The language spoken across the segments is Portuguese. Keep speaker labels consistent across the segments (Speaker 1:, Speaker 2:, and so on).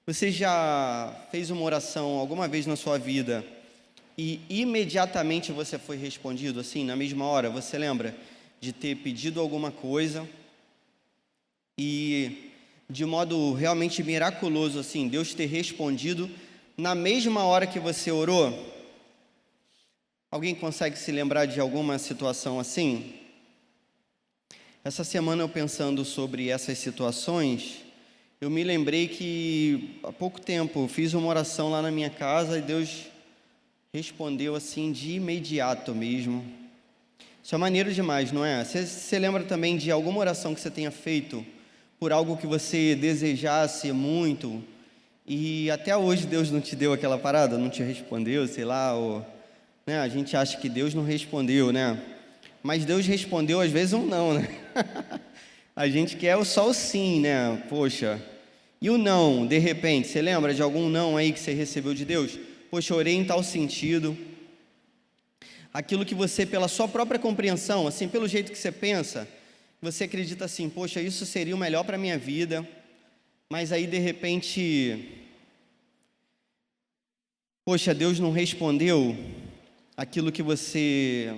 Speaker 1: Você já fez uma oração alguma vez na sua vida e imediatamente você foi respondido, assim, na mesma hora? Você lembra de ter pedido alguma coisa e, de modo realmente miraculoso, assim, Deus ter respondido na mesma hora que você orou? Alguém consegue se lembrar de alguma situação assim? Essa semana, eu pensando sobre essas situações, eu me lembrei que há pouco tempo eu fiz uma oração lá na minha casa e Deus respondeu assim de imediato mesmo. Isso é maneiro demais, não é? Você lembra também de alguma oração que você tenha feito por algo que você desejasse muito e até hoje Deus não te deu aquela parada, não te respondeu, sei lá, ou, né? A gente acha que Deus não respondeu, né? Mas Deus respondeu às vezes um não, né? A gente quer só o sim, né? Poxa, e o não, de repente, você lembra de algum não aí que você recebeu de Deus? Poxa, orei em tal sentido. Aquilo que você, pela sua própria compreensão, assim, pelo jeito que você pensa, você acredita assim, poxa, isso seria o melhor para a minha vida, mas aí de repente, poxa, Deus não respondeu aquilo que você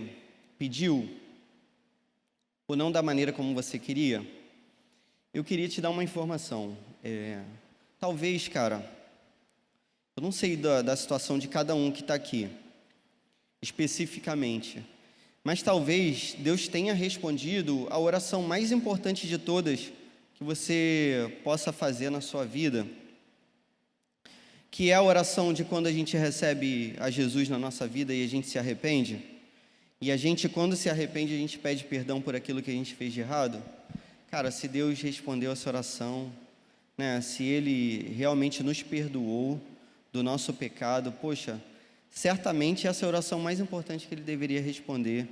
Speaker 1: pediu, ou não da maneira como você queria. Eu queria te dar uma informação. Talvez, cara, eu não sei da situação de cada um que está aqui, especificamente, mas talvez Deus tenha respondido a oração mais importante de todas que você possa fazer na sua vida, que é a oração de quando a gente recebe a Jesus na nossa vida e a gente se arrepende. E a gente, quando se arrepende, a gente pede perdão por aquilo que a gente fez de errado. Cara, se Deus respondeu essa oração, né, se Ele realmente nos perdoou do nosso pecado, poxa, certamente essa é a oração mais importante que Ele deveria responder.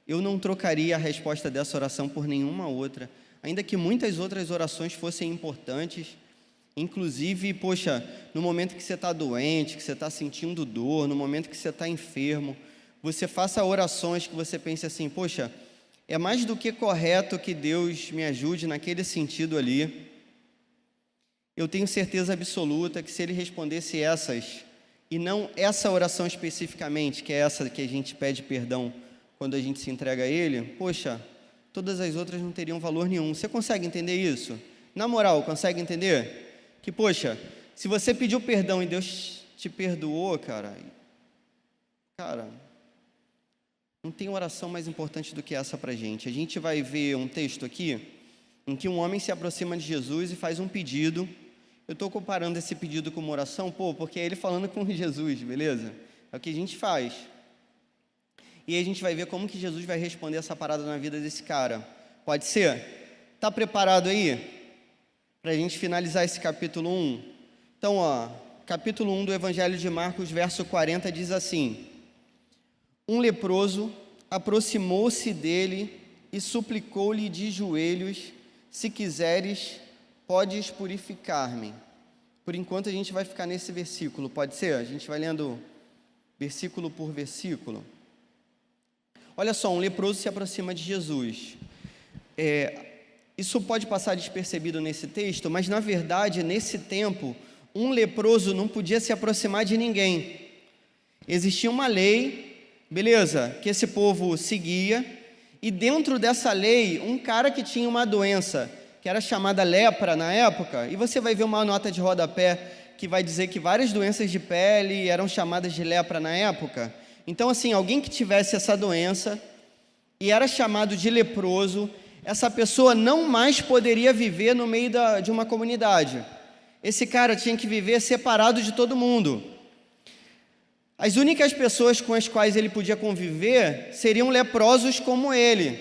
Speaker 1: Eu não trocaria a resposta dessa oração por nenhuma outra, ainda que muitas outras orações fossem importantes, inclusive, poxa, no momento que você está doente, que você está sentindo dor, no momento que você está enfermo, você faça orações que você pense assim, poxa, é mais do que correto que Deus me ajude naquele sentido ali. Eu tenho certeza absoluta que se Ele respondesse essas, e não essa oração especificamente, que é essa que a gente pede perdão quando a gente se entrega a Ele, poxa, todas as outras não teriam valor nenhum. Você consegue entender isso? Na moral, consegue entender? Que, poxa, se você pediu perdão e Deus te perdoou, cara, não tem oração mais importante do que essa pra gente. A gente vai ver um texto aqui, em que um homem se aproxima de Jesus e faz um pedido. Eu estou comparando esse pedido com uma oração, porque é ele falando com Jesus, beleza? É o que a gente faz. E aí a gente vai ver como que Jesus vai responder essa parada na vida desse cara. Pode ser? Tá preparado aí? Para a gente finalizar esse capítulo 1? Então, capítulo 1 do Evangelho de Marcos, verso 40, diz assim: Um leproso aproximou-se dele e suplicou-lhe de joelhos: Se quiseres, podes purificar-me. Por enquanto a gente vai ficar nesse versículo, pode ser? A gente vai lendo versículo por versículo. Olha só, um leproso se aproxima de Jesus. Isso pode passar despercebido nesse texto, mas na verdade, nesse tempo, um leproso não podia se aproximar de ninguém. Existia uma lei, beleza, que esse povo seguia, e dentro dessa lei, um cara que tinha uma doença, que era chamada lepra na época, e você vai ver uma nota de rodapé que vai dizer que várias doenças de pele eram chamadas de lepra na época. Então, assim, alguém que tivesse essa doença e era chamado de leproso, essa pessoa não mais poderia viver no meio de uma comunidade. Esse cara tinha que viver separado de todo mundo. As únicas pessoas com as quais ele podia conviver seriam leprosos como ele.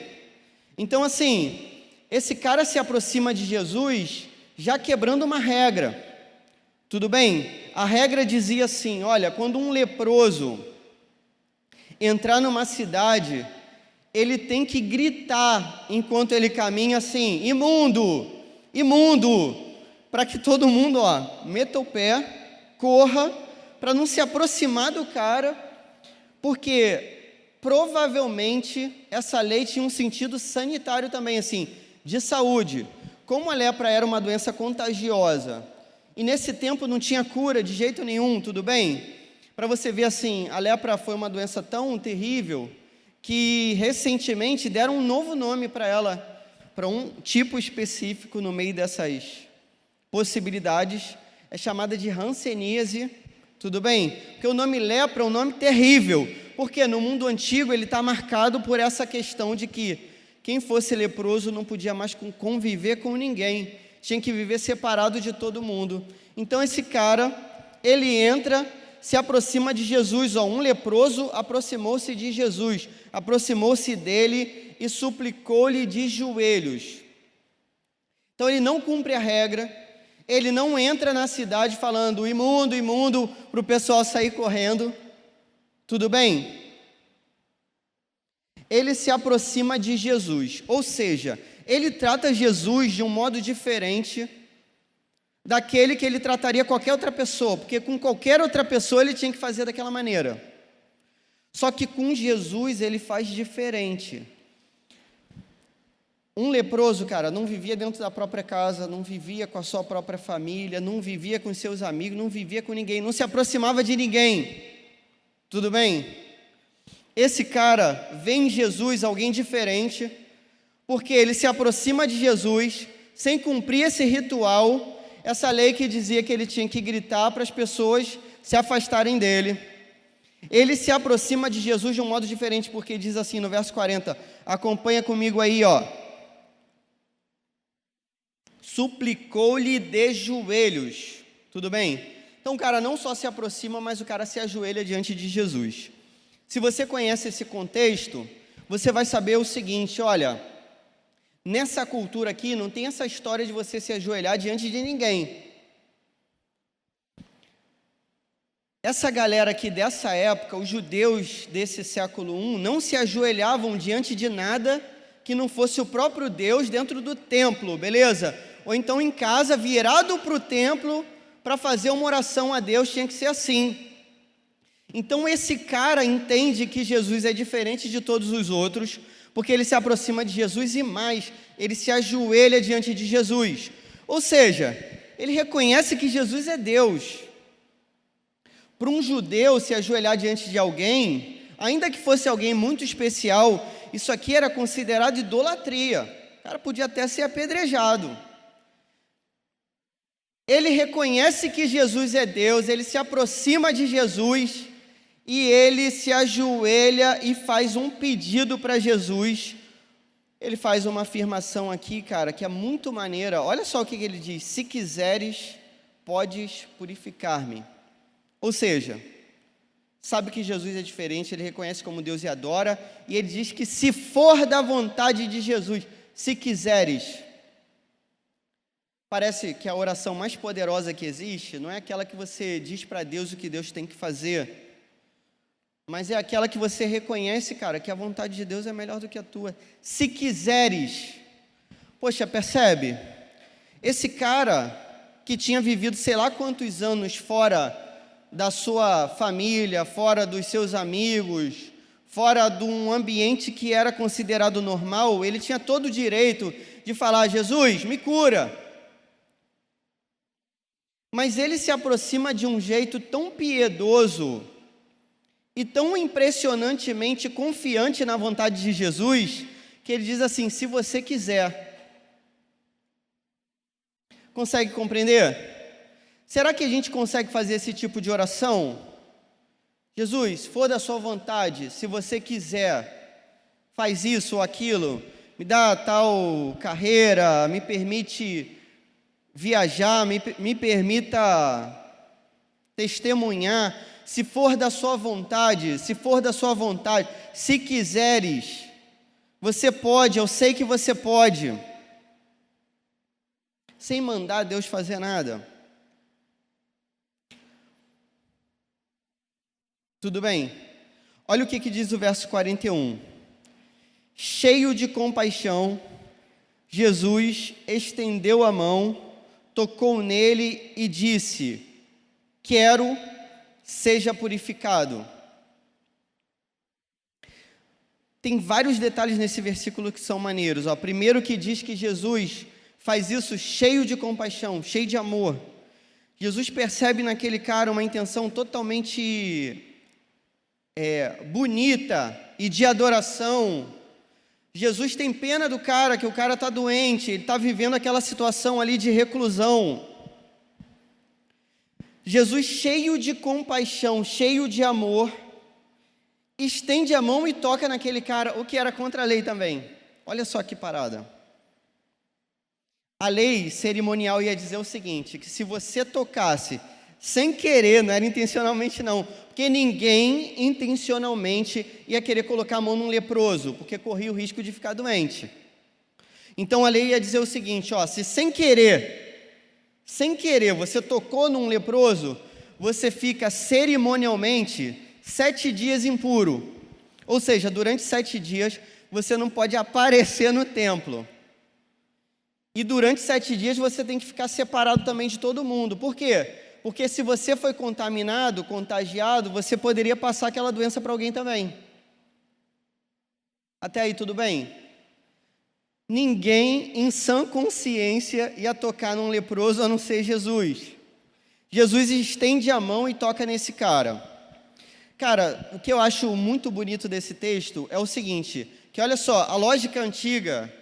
Speaker 1: Então, assim, esse cara se aproxima de Jesus já quebrando uma regra. Tudo bem? A regra dizia assim, olha, quando um leproso entrar numa cidade, ele tem que gritar enquanto ele caminha assim, imundo, imundo, para que todo mundo, meta o pé, corra, para não se aproximar do cara, porque provavelmente essa lei tinha um sentido sanitário também, assim, de saúde. Como a lepra era uma doença contagiosa, e nesse tempo não tinha cura de jeito nenhum, tudo bem? Para você ver assim, a lepra foi uma doença tão terrível que recentemente deram um novo nome para ela, para um tipo específico no meio dessas possibilidades, é chamada de hanseníase, tudo bem? Porque o nome lepra é um nome terrível, porque no mundo antigo ele está marcado por essa questão de que quem fosse leproso não podia mais conviver com ninguém, tinha que viver separado de todo mundo. Então esse cara, ele entra, se aproxima de Jesus, um leproso aproximou-se de Jesus, aproximou-se dele e suplicou-lhe de joelhos. Então ele não cumpre a regra, ele não entra na cidade falando imundo, imundo, para o pessoal sair correndo, tudo bem? Ele se aproxima de Jesus, ou seja, ele trata Jesus de um modo diferente daquele que ele trataria qualquer outra pessoa, porque com qualquer outra pessoa ele tinha que fazer daquela maneira. Só que com Jesus ele faz diferente. Um leproso, cara, não vivia dentro da própria casa, não vivia com a sua própria família, não vivia com seus amigos, não vivia com ninguém, não se aproximava de ninguém. Tudo bem? Esse cara vê em Jesus alguém diferente, porque ele se aproxima de Jesus sem cumprir esse ritual, essa lei que dizia que ele tinha que gritar para as pessoas se afastarem dele. Ele se aproxima de Jesus de um modo diferente, porque diz assim no verso 40, acompanha comigo aí, suplicou-lhe de joelhos, tudo bem? Então o cara não só se aproxima, mas o cara se ajoelha diante de Jesus. Se você conhece esse contexto, você vai saber o seguinte, olha, nessa cultura aqui não tem essa história de você se ajoelhar diante de ninguém. Essa galera aqui dessa época, os judeus desse século I, não se ajoelhavam diante de nada que não fosse o próprio Deus dentro do templo, beleza? Ou então em casa, virado para o templo, para fazer uma oração a Deus, tinha que ser assim. Então esse cara entende que Jesus é diferente de todos os outros, porque ele se aproxima de Jesus e mais, ele se ajoelha diante de Jesus. Ou seja, ele reconhece que Jesus é Deus. Para um judeu se ajoelhar diante de alguém, ainda que fosse alguém muito especial, isso aqui era considerado idolatria. O cara podia até ser apedrejado. Ele reconhece que Jesus é Deus, ele se aproxima de Jesus e ele se ajoelha e faz um pedido para Jesus. Ele faz uma afirmação aqui, cara, que é muito maneira. Olha só o que ele diz: se quiseres, podes purificar-me. Ou seja, sabe que Jesus é diferente, ele reconhece como Deus e adora, e ele diz que se for da vontade de Jesus, se quiseres. Parece que a oração mais poderosa que existe não é aquela que você diz para Deus o que Deus tem que fazer, mas é aquela que você reconhece, cara, que a vontade de Deus é melhor do que a tua. Se quiseres. Poxa, percebe? Esse cara que tinha vivido sei lá quantos anos fora da sua família, fora dos seus amigos, fora de um ambiente que era considerado normal, ele tinha todo o direito de falar: Jesus, me cura. Mas ele se aproxima de um jeito tão piedoso e tão impressionantemente confiante na vontade de Jesus, que ele diz assim: se você quiser. Consegue compreender? Será que a gente consegue fazer esse tipo de oração? Jesus, for da sua vontade, se você quiser, faz isso ou aquilo, me dá tal carreira, me permite viajar, me permita testemunhar, se for da sua vontade, se quiseres, você pode, eu sei que você pode, sem mandar Deus fazer nada. Tudo bem? Olha o que diz o verso 41. Cheio de compaixão, Jesus estendeu a mão, tocou nele e disse: quero, seja purificado. Tem vários detalhes nesse versículo que são maneiros. Primeiro que diz que Jesus faz isso cheio de compaixão, cheio de amor. Jesus percebe naquele cara uma intenção totalmente bonita e de adoração. Jesus tem pena do cara, que o cara está doente, ele está vivendo aquela situação ali de reclusão. Jesus, cheio de compaixão, cheio de amor, estende a mão e toca naquele cara, o que era contra a lei também. Olha só que parada. A lei cerimonial ia dizer o seguinte, que se você tocasse sem querer, não era intencionalmente não, porque ninguém intencionalmente ia querer colocar a mão num leproso, porque corria o risco de ficar doente. Então a lei ia dizer o seguinte, se sem querer você tocou num leproso, você fica cerimonialmente 7 dias impuro. Ou seja, durante 7 dias você não pode aparecer no templo. E durante 7 dias você tem que ficar separado também de todo mundo. Por quê? Porque se você foi contaminado, contagiado, você poderia passar aquela doença para alguém também. Até aí tudo bem? Ninguém em sã consciência ia tocar num leproso a não ser Jesus. Jesus estende a mão e toca nesse cara. Cara, o que eu acho muito bonito desse texto é o seguinte, que olha só, a lógica antiga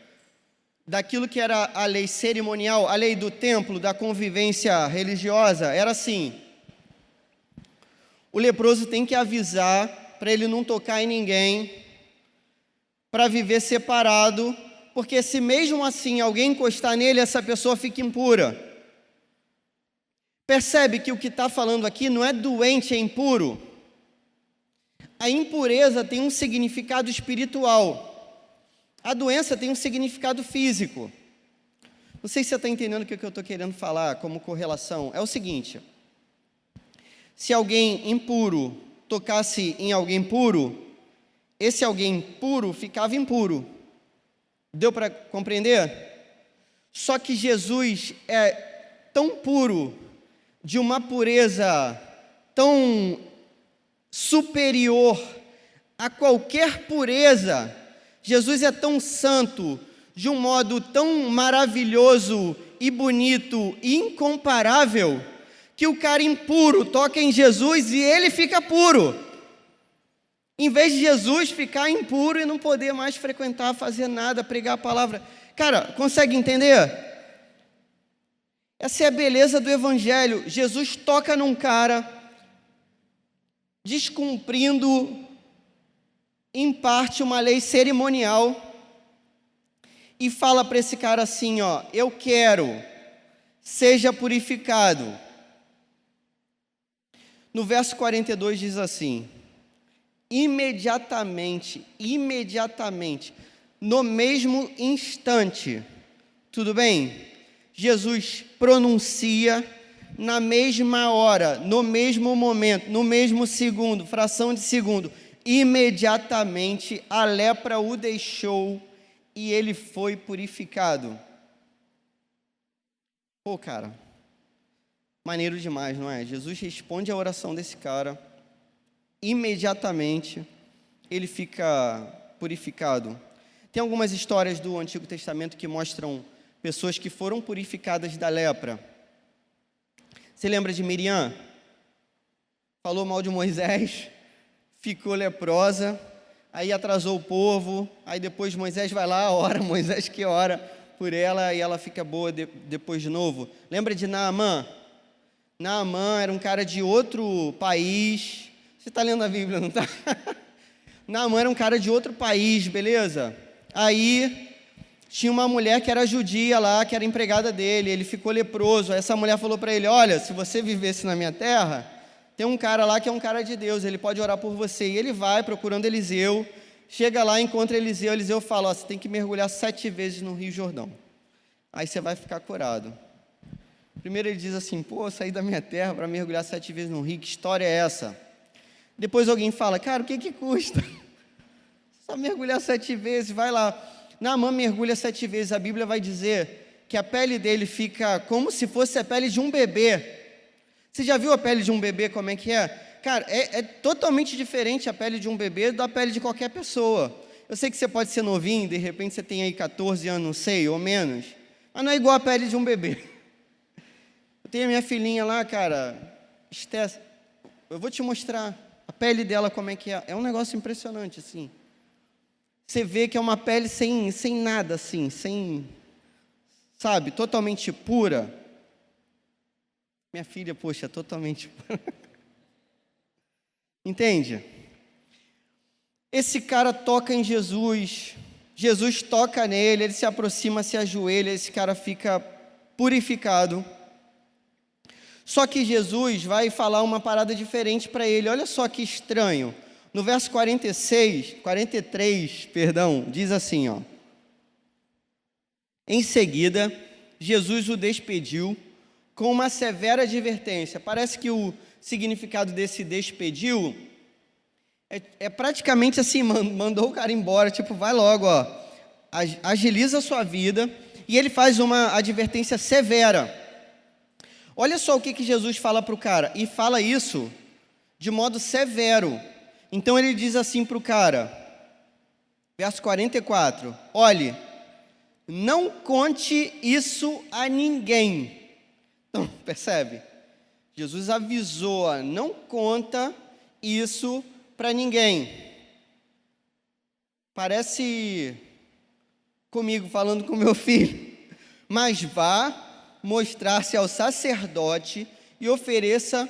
Speaker 1: daquilo que era a lei cerimonial, a lei do templo, da convivência religiosa, era assim: o leproso tem que avisar para ele não tocar em ninguém, para viver separado, porque se mesmo assim alguém encostar nele, essa pessoa fica impura. Percebe que o que está falando aqui não é doente, é impuro. A impureza tem um significado espiritual. A doença tem um significado físico. Não sei se você está entendendo o que eu estou querendo falar como correlação. É o seguinte: se alguém impuro tocasse em alguém puro, esse alguém puro ficava impuro. Deu para compreender? Só que Jesus é tão puro, de uma pureza tão superior a qualquer pureza. Jesus é tão santo, de um modo tão maravilhoso e bonito e incomparável, que o cara impuro toca em Jesus e ele fica puro. Em vez de Jesus ficar impuro e não poder mais frequentar, fazer nada, pregar a palavra. Cara, consegue entender? Essa é a beleza do Evangelho. Jesus toca num cara, descumprindo em parte uma lei cerimonial, e fala para esse cara assim, eu quero, seja purificado. No verso 42 diz assim: imediatamente, no mesmo instante, tudo bem? Jesus pronuncia na mesma hora, no mesmo momento, no mesmo segundo, fração de segundo, imediatamente a lepra o deixou e ele foi purificado. Pô, cara, maneiro demais, não é? Jesus responde a oração desse cara, imediatamente ele fica purificado. Tem algumas histórias do Antigo Testamento que mostram pessoas que foram purificadas da lepra. Você lembra de Miriam? Falou mal de Moisés, ficou leprosa, aí atrasou o povo, aí depois Moisés vai lá, ora, Moisés que ora por ela, e ela fica boa depois de novo. Lembra de Naamã? Naamã era um cara de outro país. Você está lendo a Bíblia, não está? Naamã era um cara de outro país, beleza? Aí tinha uma mulher que era judia lá, que era empregada dele, ele ficou leproso. Aí essa mulher falou para ele: olha, se você vivesse na minha terra, tem um cara lá que é um cara de Deus, ele pode orar por você. E ele vai procurando Eliseu, chega lá, encontra Eliseu, Eliseu fala: você tem que mergulhar 7 vezes no Rio Jordão, aí você vai ficar curado. Primeiro ele diz assim: pô, saí da minha terra para mergulhar 7 vezes no rio, que história é essa? Depois alguém fala: cara, o que custa? Só mergulhar 7 vezes, vai lá. Naamã mergulha 7 vezes, a Bíblia vai dizer que a pele dele fica como se fosse a pele de um bebê. Você já viu a pele de um bebê, como é que é? Cara, é totalmente diferente a pele de um bebê da pele de qualquer pessoa. Eu sei que você pode ser novinho, de repente você tem aí 14 anos, não sei, ou menos, mas não é igual a pele de um bebê. Eu tenho a minha filhinha lá, cara, Esté, eu vou te mostrar a pele dela como é que é. É um negócio impressionante, assim. Você vê que é uma pele sem nada, assim, sabe, totalmente pura. Minha filha, poxa, é totalmente pura. Entende? Esse cara toca em Jesus, Jesus toca nele, ele se aproxima, se ajoelha, esse cara fica purificado. Só que Jesus vai falar uma parada diferente para ele. Olha só que estranho. No verso 43, diz assim, ó. Em seguida, Jesus o despediu com uma severa advertência. Parece que o significado desse despediu é praticamente assim, mandou o cara embora, tipo, vai logo, ó, agiliza a sua vida, e ele faz uma advertência severa. Olha só o que Jesus fala para o cara, e fala isso de modo severo. Então ele diz assim para o cara, verso 44, olhe, não conte isso a ninguém. Então, percebe? Jesus avisou, ó, não conta isso para ninguém. Parece comigo falando com meu filho. Mas vá mostrar-se ao sacerdote e ofereça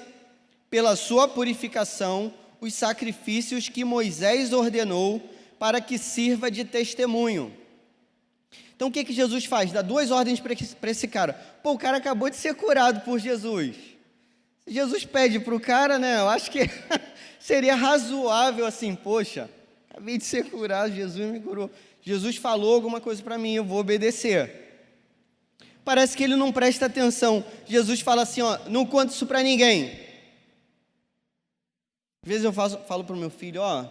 Speaker 1: pela sua purificação os sacrifícios que Moisés ordenou para que sirva de testemunho. Então o que Jesus faz? Dá duas ordens para esse cara. Pô, o cara acabou de ser curado por Jesus. Jesus pede para o cara, né? Eu acho que seria razoável assim, poxa, acabei de ser curado, Jesus me curou. Jesus falou alguma coisa para mim, eu vou obedecer. Parece que ele não presta atenção. Jesus fala assim, ó, não conta isso para ninguém. Às vezes eu falo para o meu filho, ó, a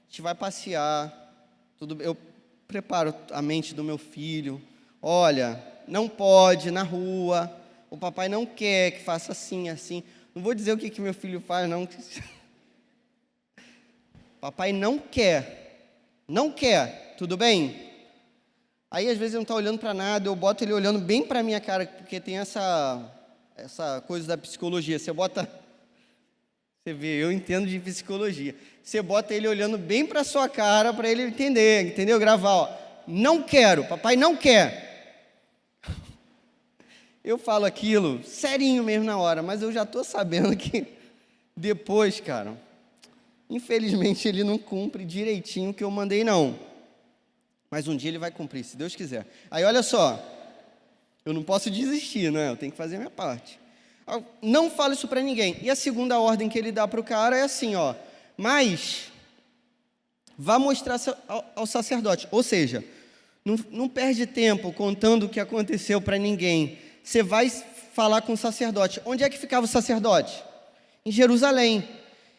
Speaker 1: gente vai passear, eu preparo a mente do meu filho, olha, não pode na rua, o papai não quer que faça assim, assim. Não vou dizer o que meu filho faz, não. Papai não quer, tudo bem? Aí às vezes ele não está olhando para nada, eu boto ele olhando bem para a minha cara, porque tem essa coisa da psicologia, você vê, eu entendo de psicologia, você bota ele olhando bem para a sua cara, para ele entender, entendeu? Gravar, ó, não quero, papai não quer. Eu falo aquilo, serinho mesmo na hora, mas eu já estou sabendo que depois, cara, infelizmente ele não cumpre direitinho o que eu mandei não. Mas um dia ele vai cumprir, se Deus quiser. Aí olha só, eu não posso desistir, né? Eu tenho que fazer a minha parte. Não fala isso para ninguém. E a segunda ordem que ele dá para o cara é assim, ó. Mas vá mostrar ao sacerdote. Ou seja, não perde tempo contando o que aconteceu para ninguém. Você vai falar com o sacerdote. Onde é que ficava o sacerdote? Em Jerusalém.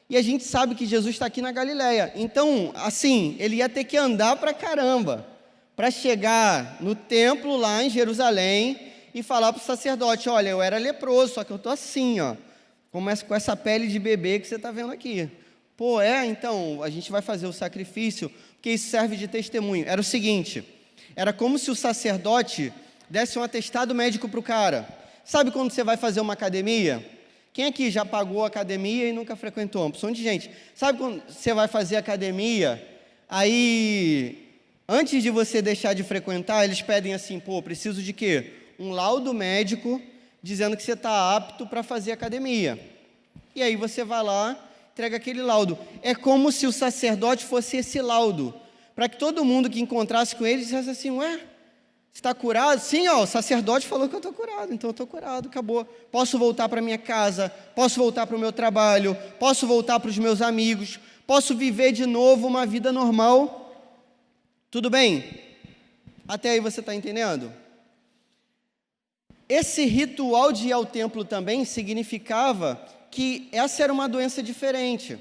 Speaker 1: E a gente sabe que Jesus está aqui na Galileia. Então, assim, ele ia ter que andar pra caramba para chegar no templo lá em Jerusalém e falar para o sacerdote, olha, eu era leproso, só que eu estou assim, ó, com essa pele de bebê que você está vendo aqui. Pô, então, a gente vai fazer o sacrifício, porque isso serve de testemunho. Era o seguinte, era como se o sacerdote desse um atestado médico para o cara. Sabe quando você vai fazer uma academia? Quem aqui já pagou a academia e nunca frequentou? Uma opção de gente. Sabe quando você vai fazer academia, aí, antes de você deixar de frequentar, eles pedem assim, pô, preciso de quê? Um laudo médico dizendo que você está apto para fazer academia. E aí você vai lá, entrega aquele laudo. É como se o sacerdote fosse esse laudo, para que todo mundo que encontrasse com ele dissesse assim, ué, você está curado? Sim, ó, o sacerdote falou que eu estou curado, então eu estou curado, acabou. Posso voltar para minha casa, posso voltar para o meu trabalho, posso voltar para os meus amigos, posso viver de novo uma vida normal. Tudo bem? Até aí você está entendendo? Esse ritual de ir ao templo também significava que essa era uma doença diferente.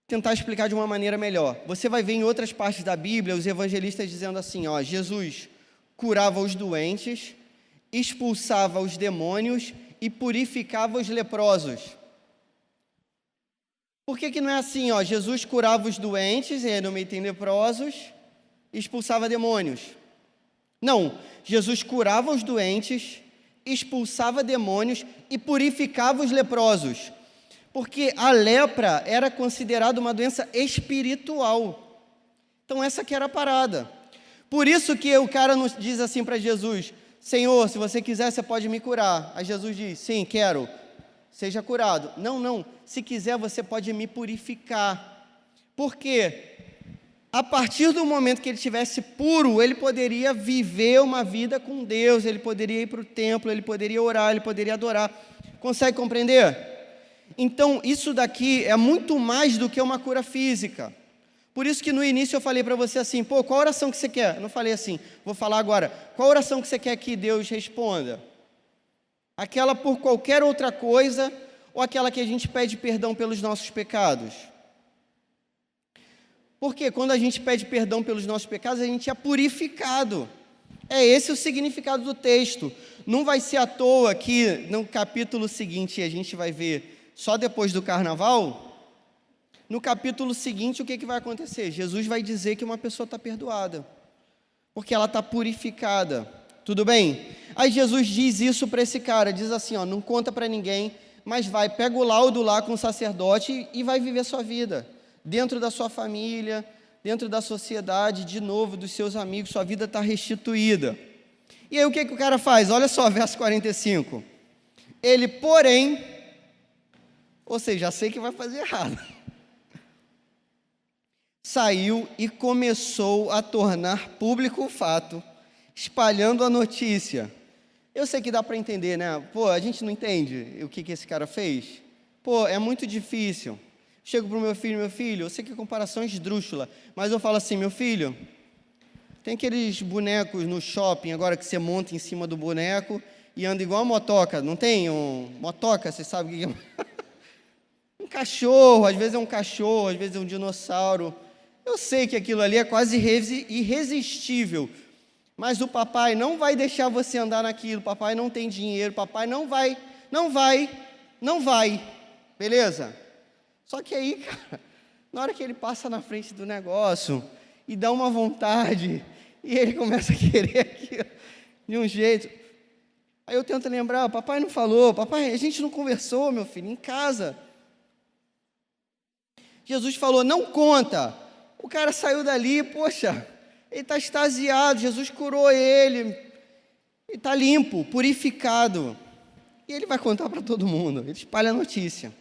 Speaker 1: Tentar explicar de uma maneira melhor. Você vai ver em outras partes da Bíblia os evangelistas dizendo assim, ó, Jesus curava os doentes, expulsava os demônios e purificava os leprosos. Por que não é assim, ó? Jesus curava os doentes, e no meio tem leprosos, e expulsava demônios. Não, Jesus curava os doentes, expulsava demônios e purificava os leprosos. Porque a lepra era considerada uma doença espiritual. Então essa que era a parada. Por isso que o cara nos diz assim para Jesus: Senhor, se você quiser, você pode me curar. Aí Jesus diz: sim, quero, seja curado. Não, se quiser, você pode me purificar. Por quê? A partir do momento que ele estivesse puro, ele poderia viver uma vida com Deus, ele poderia ir para o templo, ele poderia orar, ele poderia adorar. Consegue compreender? Então, isso daqui é muito mais do que uma cura física. Por isso que no início eu falei para você assim: qual oração que você quer? Eu não falei assim, vou falar agora. Qual oração que você quer que Deus responda? Aquela por qualquer outra coisa ou aquela que a gente pede perdão pelos nossos pecados? Porque quando a gente pede perdão pelos nossos pecados, a gente é purificado. É esse o significado do texto. Não vai ser à toa que no capítulo seguinte, a gente vai ver só depois do carnaval, no capítulo seguinte o que vai acontecer? Jesus vai dizer que uma pessoa está perdoada, porque ela está purificada. Tudo bem? Aí Jesus diz isso para esse cara, diz assim, ó, não conta para ninguém, mas pega o laudo lá com o sacerdote e vai viver sua vida. Dentro da sua família, dentro da sociedade, de novo, dos seus amigos, sua vida está restituída. E aí o que o cara faz? Olha só, verso 45. Ele, porém, ou seja, já sei que vai fazer errado, saiu e começou a tornar público o fato, espalhando a notícia. Eu sei que dá para entender, né? A gente não entende o que esse cara fez. É muito difícil. Chego para o meu filho, eu sei que a comparação é esdrúxula, mas eu falo assim: meu filho, tem aqueles bonecos no shopping agora que você monta em cima do boneco e anda igual a motoca, não tem? Motoca, você sabe o que é? Um cachorro, às vezes é um cachorro, às vezes é um dinossauro. Eu sei que aquilo ali é quase irresistível, mas o papai não vai deixar você andar naquilo, papai não tem dinheiro, papai não vai, beleza? Só que aí, cara, na hora que ele passa na frente do negócio e dá uma vontade, e ele começa a querer aquilo de um jeito, aí eu tento lembrar: papai não falou, papai, a gente não conversou, meu filho, em casa. Jesus falou: não conta. O cara saiu dali, poxa, ele está extasiado, Jesus curou ele está limpo, purificado. E ele vai contar para todo mundo, ele espalha a notícia.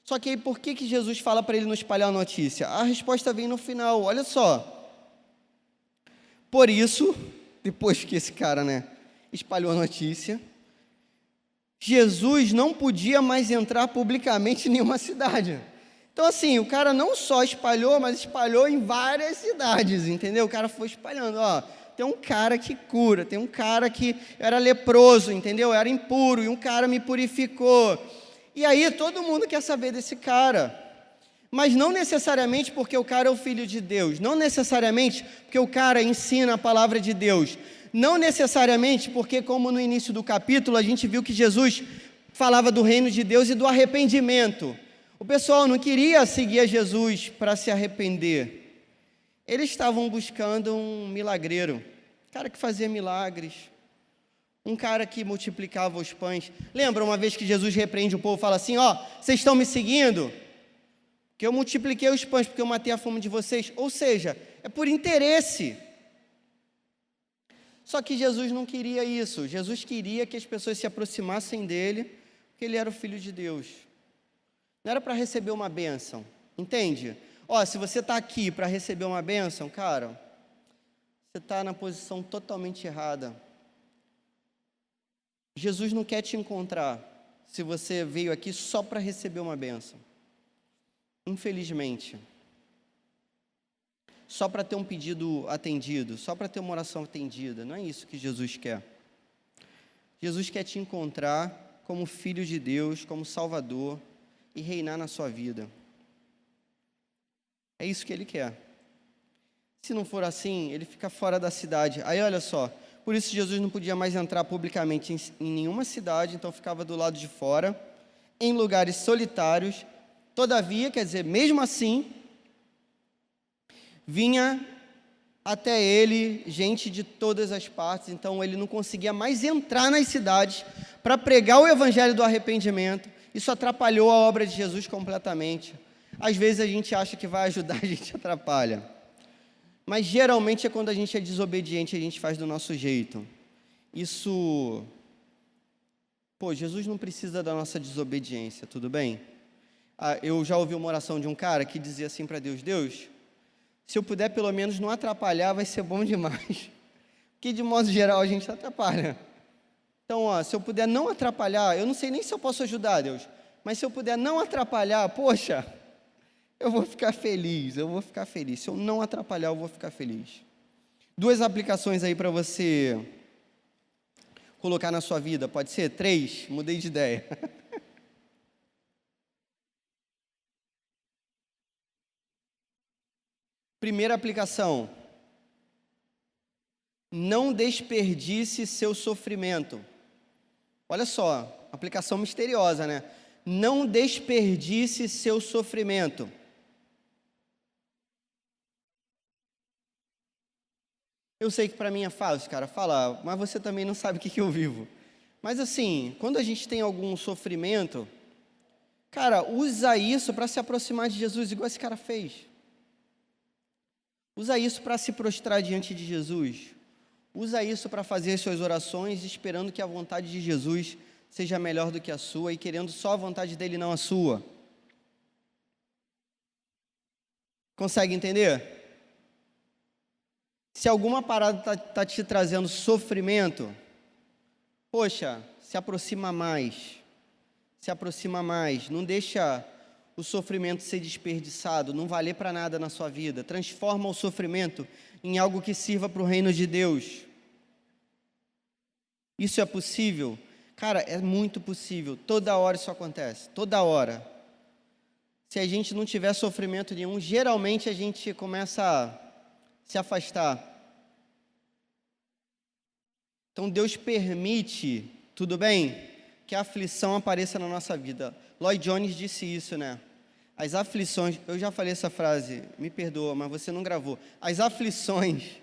Speaker 1: Só que aí, por que Jesus fala para ele não espalhar a notícia? A resposta vem no final, olha só. Por isso, depois que esse cara, espalhou a notícia, Jesus não podia mais entrar publicamente em nenhuma cidade. Então, assim, o cara não só espalhou, mas espalhou em várias cidades, entendeu? O cara foi espalhando, tem um cara que cura, tem um cara que era leproso, entendeu? Era impuro, e um cara me purificou. E aí todo mundo quer saber desse cara, mas não necessariamente porque o cara é o Filho de Deus, não necessariamente porque o cara ensina a palavra de Deus, não necessariamente porque, como no início do capítulo, a gente viu que Jesus falava do reino de Deus e do arrependimento. O pessoal não queria seguir a Jesus para se arrepender, eles estavam buscando um milagreiro, um cara que fazia milagres, um cara que multiplicava os pães. Lembra uma vez que Jesus repreende o povo e fala assim: vocês estão me seguindo? Que eu multipliquei os pães, porque eu matei a fome de vocês. Ou seja, é por interesse. Só que Jesus não queria isso. Jesus queria que as pessoas se aproximassem dele, porque ele era o Filho de Deus. Não era para receber uma bênção, entende? Se você está aqui para receber uma bênção, cara, você está na posição totalmente errada. Jesus não quer te encontrar se você veio aqui só para receber uma bênção. Infelizmente. Só para ter um pedido atendido, só para ter uma oração atendida. Não é isso que Jesus quer. Jesus quer te encontrar como Filho de Deus, como Salvador e reinar na sua vida. É isso que Ele quer. Se não for assim, Ele fica fora da cidade. Aí olha só. Por isso Jesus não podia mais entrar publicamente em nenhuma cidade, então ficava do lado de fora, em lugares solitários. Todavia, quer dizer, mesmo assim, vinha até ele gente de todas as partes, então ele não conseguia mais entrar nas cidades para pregar o evangelho do arrependimento. Isso atrapalhou a obra de Jesus completamente. Às vezes a gente acha que vai ajudar, a gente atrapalha. Mas geralmente é quando a gente é desobediente, a gente faz do nosso jeito. Isso... Jesus não precisa da nossa desobediência, tudo bem? Eu já ouvi uma oração de um cara que dizia assim para Deus: Deus, se eu puder pelo menos não atrapalhar, vai ser bom demais. Porque de modo geral a gente atrapalha. Então, se eu puder não atrapalhar, eu não sei nem se eu posso ajudar, Deus, mas se eu puder não atrapalhar, poxa, eu vou ficar feliz, Se eu não atrapalhar, eu vou ficar feliz. 2 aplicações aí para você colocar na sua vida, pode ser? 3? Mudei de ideia. Primeira aplicação: não desperdice seu sofrimento. Olha só, aplicação misteriosa, né? Não desperdice seu sofrimento. Eu sei que para mim é fácil, cara, falar, mas você também não sabe o que eu vivo. Mas assim, quando a gente tem algum sofrimento, cara, usa isso para se aproximar de Jesus, igual esse cara fez. Usa isso para se prostrar diante de Jesus. Usa isso para fazer as suas orações, esperando que a vontade de Jesus seja melhor do que a sua e querendo só a vontade dele, não a sua. Consegue entender? Se alguma parada está te trazendo sofrimento, poxa, se aproxima mais. Se aproxima mais. Não deixa o sofrimento ser desperdiçado, não valer para nada na sua vida. Transforma o sofrimento em algo que sirva para o reino de Deus. Isso é possível? Cara, é muito possível. Toda hora isso acontece. Toda hora. Se a gente não tiver sofrimento nenhum, geralmente a gente começa a se afastar. Então Deus permite, tudo bem, que a aflição apareça na nossa vida. Lloyd Jones disse isso, né? As aflições, eu já falei essa frase, me perdoa, mas você não gravou. As aflições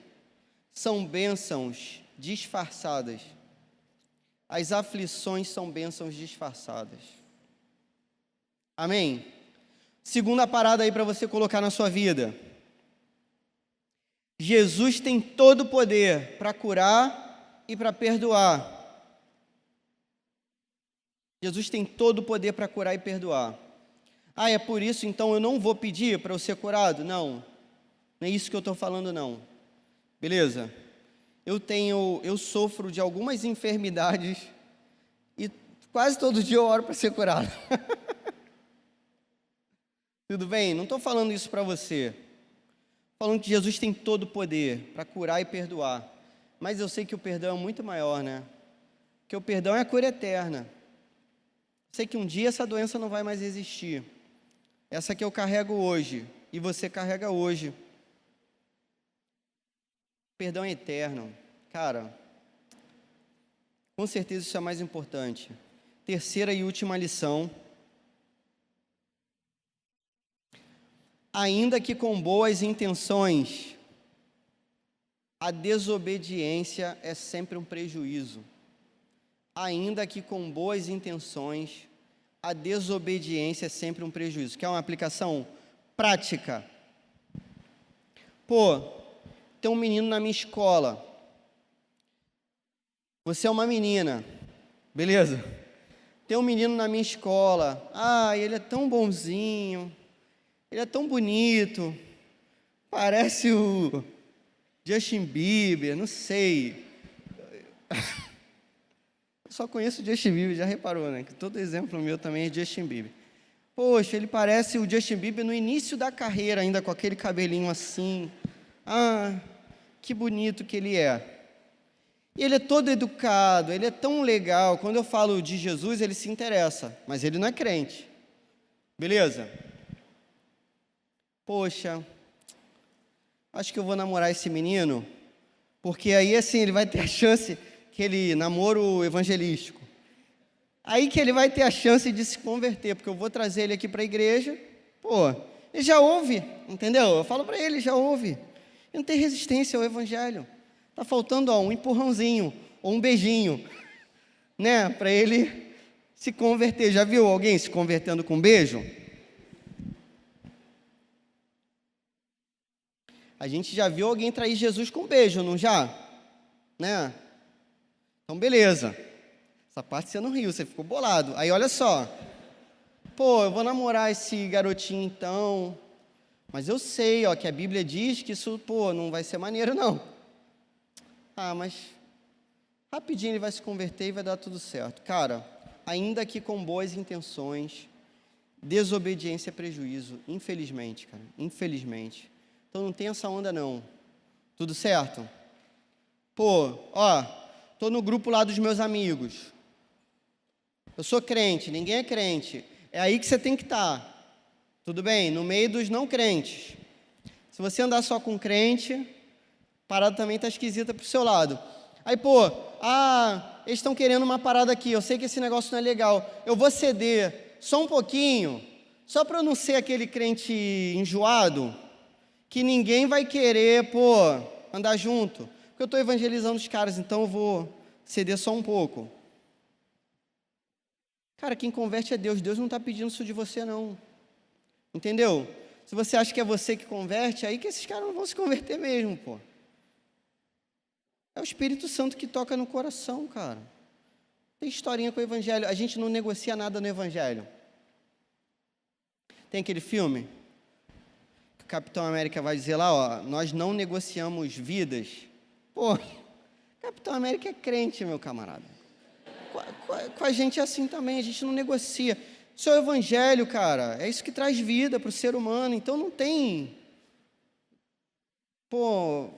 Speaker 1: são bênçãos disfarçadas. As aflições são bênçãos disfarçadas. Amém? Segunda parada aí para você colocar na sua vida. Jesus tem todo o poder para curar e para perdoar. Jesus tem todo o poder para curar e perdoar. É por isso então eu não vou pedir para eu ser curado? Não é isso que eu estou falando não. Beleza? Eu sofro de algumas enfermidades e quase todo dia eu oro para ser curado. Tudo bem? Não estou falando isso para você. Falando que Jesus tem todo o poder para curar e perdoar. Mas eu sei que o perdão é muito maior, né? Porque o perdão é a cura eterna. Sei que um dia essa doença não vai mais existir. Essa que eu carrego hoje e você carrega hoje. Perdão é eterno. Cara, com certeza isso é mais importante. Terceira e última lição. Ainda que com boas intenções, a desobediência é sempre um prejuízo. Ainda que com boas intenções, a desobediência é sempre um prejuízo. Quer uma aplicação prática? Tem um menino na minha escola. Você é uma menina, beleza? Tem um menino na minha escola. Ele é tão bonzinho, ele é tão bonito, parece o Justin Bieber, não sei. Só conheço o Justin Bieber, já reparou, né? Que todo exemplo meu também é Justin Bieber. Poxa, ele parece o Justin Bieber no início da carreira, ainda com aquele cabelinho assim. Que bonito que ele é. E ele é todo educado, ele é tão legal. Quando eu falo de Jesus, ele se interessa, mas ele não é crente. Beleza? Poxa, acho que eu vou namorar esse menino, porque aí assim ele vai ter a chance, aquele namoro evangelístico. Aí que ele vai ter a chance de se converter, porque eu vou trazer ele aqui para a igreja, ele já ouve, entendeu? Eu falo para ele, já ouve. Ele não tem resistência ao evangelho. Está faltando um empurrãozinho ou um beijinho, né? Para ele se converter. Já viu alguém se convertendo com um beijo? A gente já viu alguém trair Jesus com um beijo, não já? Né? Então, beleza. Essa parte você não riu, você ficou bolado. Aí, olha só. Pô, eu vou namorar esse garotinho então, mas eu sei, ó, que a Bíblia diz que isso, pô, não vai ser maneiro, não. Ah, mas rapidinho ele vai se converter e vai dar tudo certo. Cara, ainda que com boas intenções, desobediência é prejuízo, infelizmente, cara, infelizmente. Então não tem essa onda, não. Tudo certo? Pô, ó, tô no grupo lá dos meus amigos. Eu sou crente, ninguém é crente. É aí que você tem que estar. Tudo bem? No meio dos não crentes. Se você andar só com crente, a parada também está esquisita pro seu lado. Aí, pô, eles estão querendo uma parada aqui, eu sei que esse negócio não é legal. Eu vou ceder só um pouquinho, só para eu não ser aquele crente enjoado, que ninguém vai querer, pô, andar junto. Porque eu estou evangelizando os caras, então eu vou ceder só um pouco. Cara, quem converte é Deus. Deus não está pedindo isso de você, não. Entendeu? Se você acha que é você que converte, aí que esses caras não vão se converter mesmo, pô. É o Espírito Santo que toca no coração, cara. Tem historinha com o Evangelho. A gente não negocia nada no Evangelho. Tem aquele filme que o Capitão América vai dizer lá, ó, nós não negociamos vidas. Pô, Capitão América é crente, meu camarada. Com a gente é assim também, a gente não negocia. Isso é o Evangelho, cara, é isso que traz vida para o ser humano, então não tem,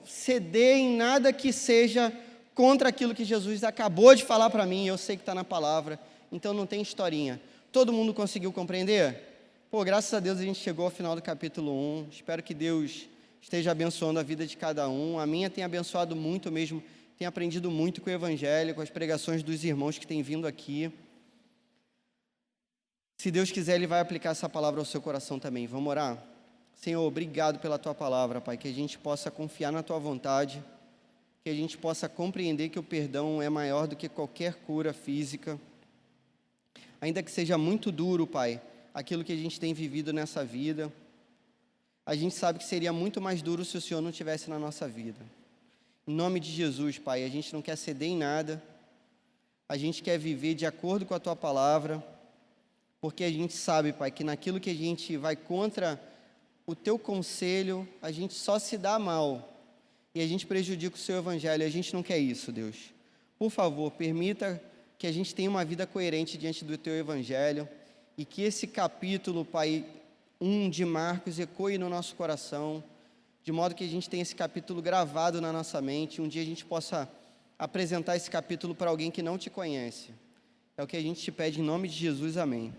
Speaker 1: ceder em nada que seja contra aquilo que Jesus acabou de falar para mim, eu sei que está na palavra, então não tem historinha. Todo mundo conseguiu compreender? Graças a Deus a gente chegou ao final do capítulo 1, espero que Deus esteja abençoando a vida de cada um, a minha tem abençoado muito mesmo, tenho aprendido muito com o Evangelho, com as pregações dos irmãos que têm vindo aqui. Se Deus quiser, Ele vai aplicar essa palavra ao seu coração também. Vamos orar? Senhor, obrigado pela Tua palavra, Pai, que a gente possa confiar na Tua vontade, que a gente possa compreender que o perdão é maior do que qualquer cura física. Ainda que seja muito duro, Pai, aquilo que a gente tem vivido nessa vida, a gente sabe que seria muito mais duro se o Senhor não estivesse na nossa vida. Em nome de Jesus, Pai, a gente não quer ceder em nada, a gente quer viver de acordo com a Tua palavra, porque a gente sabe, Pai, que naquilo que a gente vai contra o Teu conselho, a gente só se dá mal, e a gente prejudica o Seu Evangelho, a gente não quer isso, Deus. Por favor, permita que a gente tenha uma vida coerente diante do Teu Evangelho, e que esse capítulo, Pai, 1 de Marcos ecoe no nosso coração, de modo que a gente tenha esse capítulo gravado na nossa mente, um dia a gente possa apresentar esse capítulo para alguém que não te conhece. É o que a gente te pede em nome de Jesus, amém.